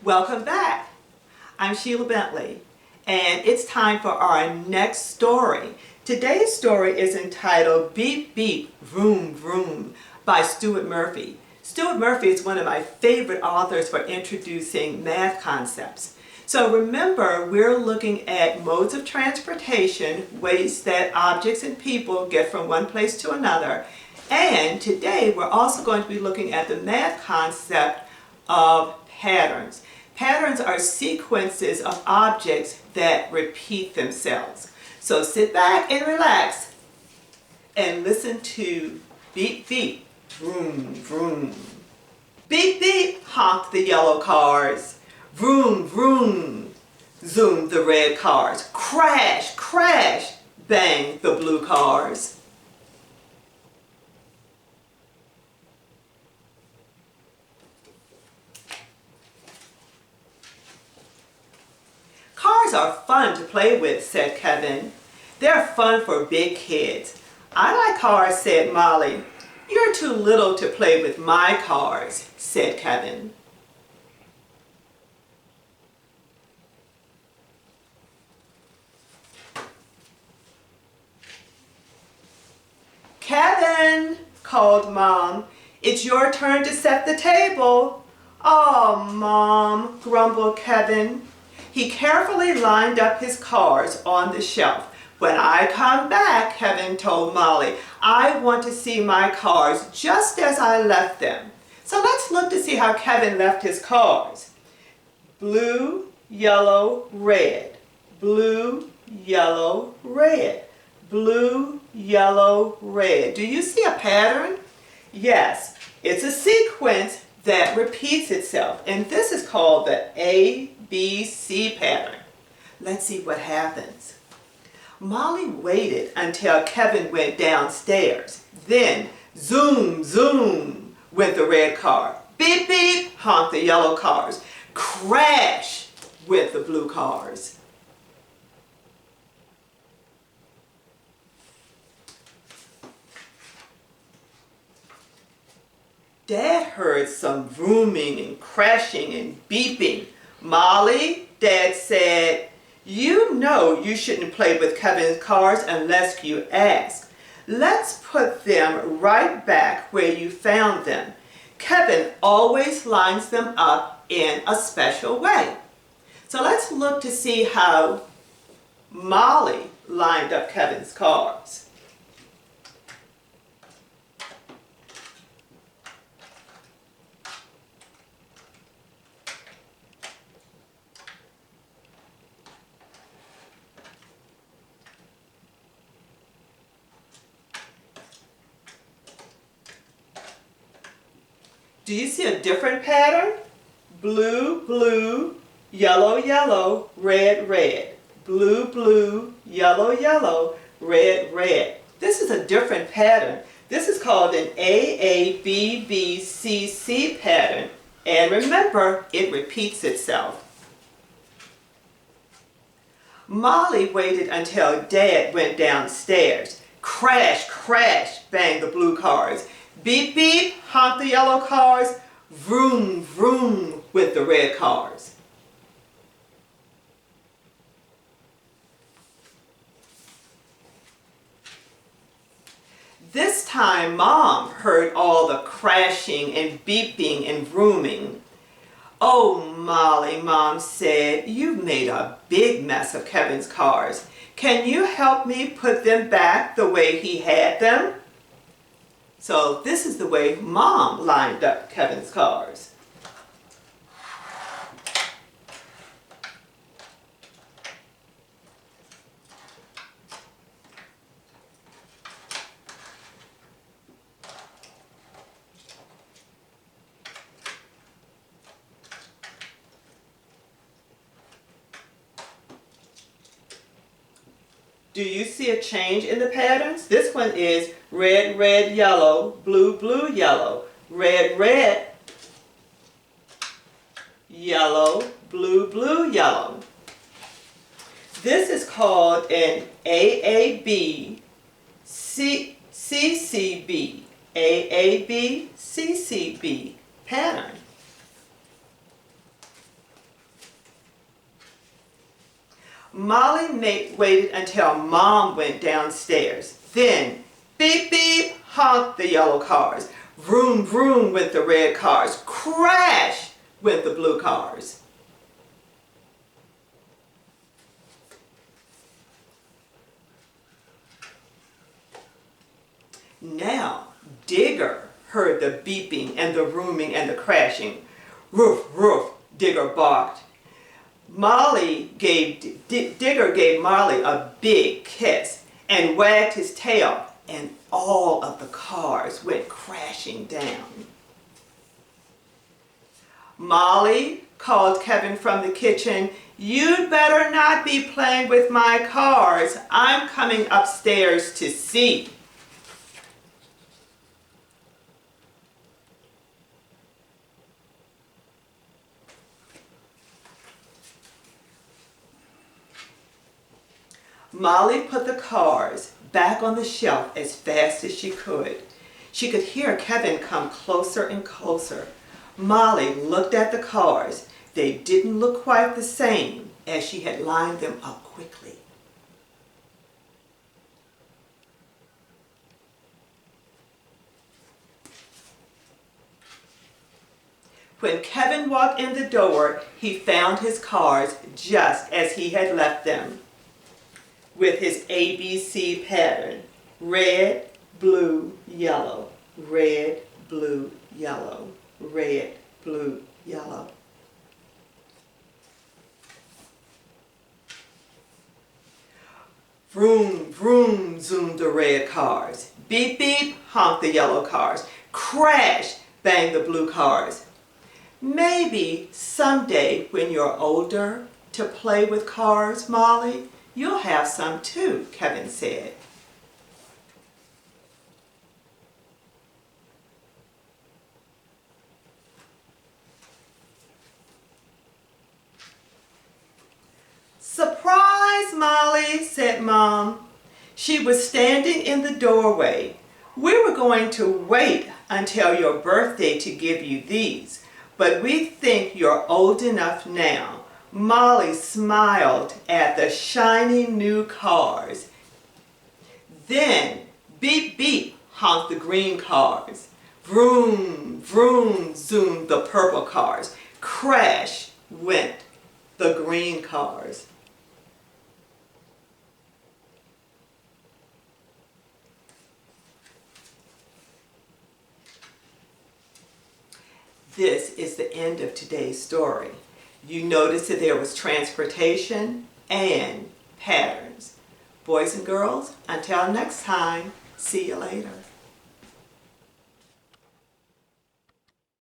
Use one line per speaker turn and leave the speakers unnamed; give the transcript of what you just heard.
Welcome back. I'm Sheila Bentley, and it's time for our next story. Today's story is entitled Beep Beep Vroom Vroom by Stuart Murphy. Stuart Murphy is one of my favorite authors for introducing math concepts. So remember, we're looking at modes of transportation, ways that objects and people get from one place to another. And today we're also going to be looking at the math concept of patterns. Patterns are sequences of objects that repeat themselves. So sit back and relax and listen to beep beep, vroom vroom. Beep beep, honk the yellow cars. Vroom vroom, zoom the red cars. Crash crash, bang the blue cars. Cars are fun to play with, said Kevin. They're fun for big kids. I like cars, said Molly. You're too little to play with my cars, said Kevin. Kevin, called Mom. It's your turn to set the table. Oh, Mom, grumbled Kevin. He carefully lined up his cars on the shelf. When I come back, Kevin told Molly, I want to see my cars just as I left them. So let's look to see how Kevin left his cars. Blue, yellow, red. Blue, yellow, red. Blue, yellow, red. Do you see a pattern? Yes, it's a sequence that repeats itself, and this is called the ABC pattern. Let's see what happens. Molly waited until Kevin went downstairs. Then, zoom, zoom, went the red car. Beep, beep, honked the yellow cars. Crash went the blue cars. Dad heard some vrooming and crashing and beeping. Molly, Dad said, you know you shouldn't play with Kevin's cars unless you ask. Let's put them right back where you found them. Kevin always lines them up in a special way. So let's look to see how Molly lined up Kevin's cars. Do you see a different pattern? Blue, blue, yellow, yellow, red, red. Blue, blue, yellow, yellow, red, red. This is a different pattern. This is called an AABBCC pattern. And remember, it repeats itself. Molly waited until Dad went downstairs. Crash, crash, banged the blue cars. Beep, beep, honked the yellow cars. Vroom, vroom, with the red cars. This time, Mom heard all the crashing and beeping and vrooming. Oh, Molly, Mom said, you've made a big mess of Kevin's cars. Can you help me put them back the way he had them? So this is the way Mom lined up Kevin's cars. Do you see a change in the patterns? This one is red, red, yellow, blue, blue, yellow, red, red, yellow, blue, blue, yellow. This is called an AAB CCB, AAB CCB pattern. Molly waited until Mom went downstairs. Then, beep beep, honked the yellow cars. Vroom vroom went the red cars. Crash went the blue cars. Now, Digger heard the beeping and the vrooming and the crashing. Roof, roof, Digger barked. Digger gave Molly a big kiss and wagged his tail, and all of the cars went crashing down. Molly called Kevin from the kitchen. "You'd better not be playing with my cars. I'm coming upstairs to see." Molly put the cars back on the shelf as fast as she could. She could hear Kevin come closer and closer. Molly looked at the cars. They didn't look quite the same as she had lined them up quickly. When Kevin walked in the door, he found his cars just as he had left them, with his ABC pattern: red, blue, yellow, red, blue, yellow, red, blue, yellow. Vroom, vroom, zoomed the red cars. Beep, beep, honked the yellow cars. Crash, banged the blue cars. Maybe someday when you're older to play with cars, Molly, you'll have some too, Kevin said. "Surprise, Molly," said Mom. She was standing in the doorway. "We were going to wait until your birthday to give you these, but we think you're old enough now." Molly smiled at the shiny new cars. Then, beep beep, honked the green cars. Vroom, vroom, zoomed the purple cars. Crash went the green cars. This is the end of today's story. You notice that there was transportation and patterns. Boys and girls, until next time, see you later.